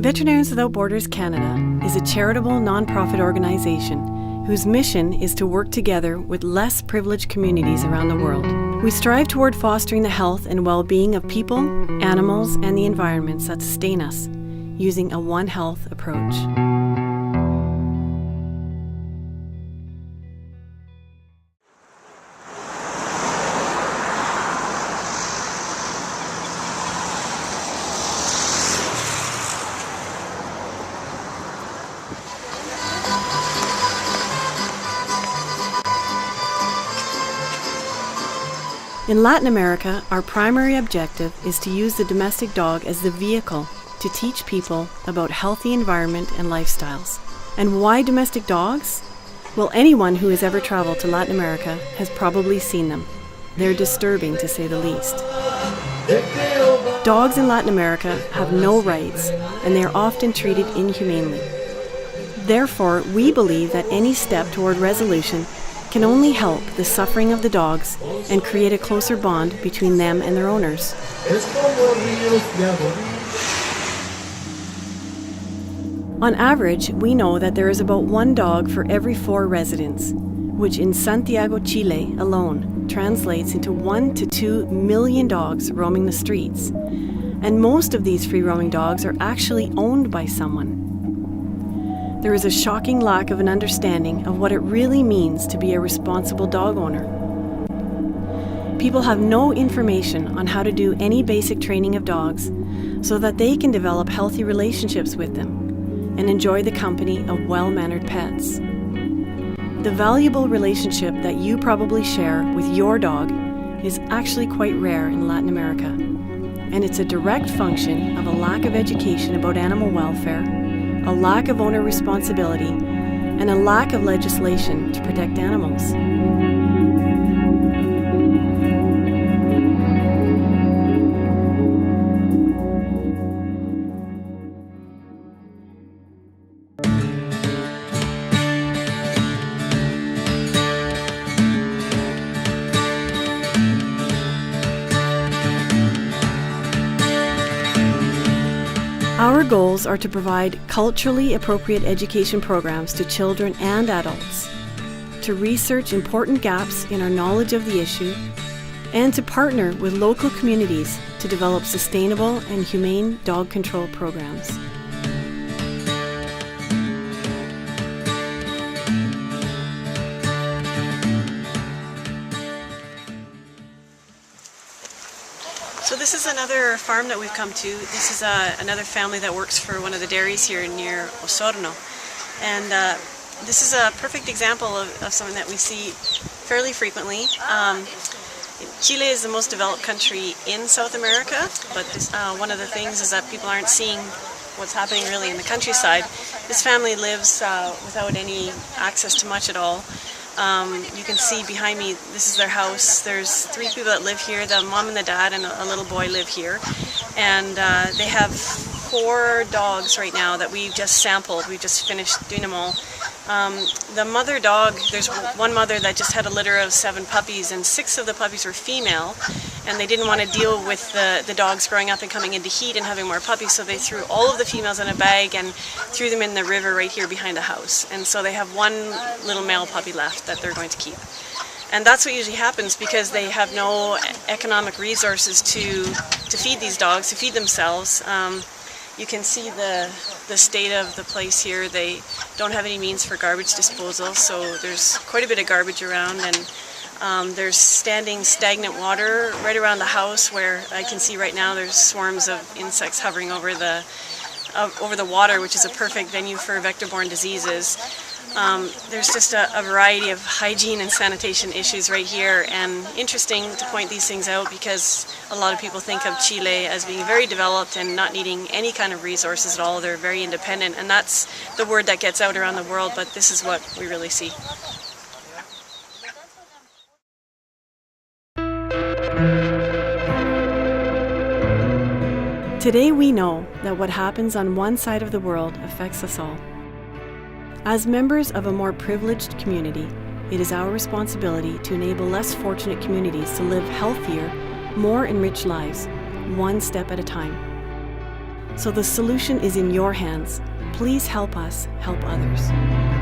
Veterinarians Without Borders Canada is a charitable non-profit organization whose mission is to work together with less privileged communities around the world. We strive toward fostering the health and well-being of people, animals, and the environments that sustain us, using a One Health approach. In Latin America, our primary objective is to use the domestic dog as the vehicle to teach people about healthy environment and lifestyles. And why domestic dogs? Well, anyone who has ever traveled to Latin America has probably seen them. They're disturbing, to say the least. Dogs in Latin America have no rights, and they are often treated inhumanely. Therefore, we believe that any step toward resolution can only help the suffering of the dogs and create a closer bond between them and their owners. On average, we know that there is about one dog for every 4 residents, which in Santiago, Chile alone translates into 1 to 2 million dogs roaming the streets. And most of these free-roaming dogs are actually owned by someone. There is a shocking lack of an understanding of what it really means to be a responsible dog owner. People have no information on how to do any basic training of dogs so that they can develop healthy relationships with them and enjoy the company of well-mannered pets. The valuable relationship that you probably share with your dog is actually quite rare in Latin America, and it's a direct function of a lack of education about animal welfare, a lack of owner responsibility, and a lack of legislation to protect animals. Our goals are to provide culturally appropriate education programs to children and adults, to research important gaps in our knowledge of the issue, and to partner with local communities to develop sustainable and humane dog control programs. So this is another farm that we've come to. This is another family that works for one of the dairies here near Osorno. And this is a perfect example of something that we see fairly frequently. Chile is the most developed country in South America, but one of the things is that people aren't seeing what's happening really in the countryside. This family lives without any access to much at all. You can see behind me, this is their house. There's 3 people that live here. The mom and the dad and a little boy live here. And they have 4 dogs right now that we've just sampled. We just finished doing them all. The mother dog, there's one mother that just had a litter of 7 puppies, and 6 of the puppies were female, and they didn't want to deal with the dogs growing up and coming into heat and having more puppies, so they threw all of the females in a bag and threw them in the river right here behind the house. And so they have 1 little male puppy left that they're going to keep. And that's what usually happens because they have no economic resources to feed these dogs, to feed themselves. You can see the state of the place here. They don't have any means for garbage disposal, so there's quite a bit of garbage around, and there's standing stagnant water right around the house where I can see right now there's swarms of insects hovering over the water, which is a perfect venue for vector-borne diseases. There's just a variety of hygiene and sanitation issues right here, and interesting to point these things out because a lot of people think of Chile as being very developed and not needing any kind of resources at all. They're very independent, and that's the word that gets out around the world, but this is what we really see. Today we know that what happens on one side of the world affects us all. As members of a more privileged community, it is our responsibility to enable less fortunate communities to live healthier, more enriched lives, one step at a time. So the solution is in your hands. Please help us help others.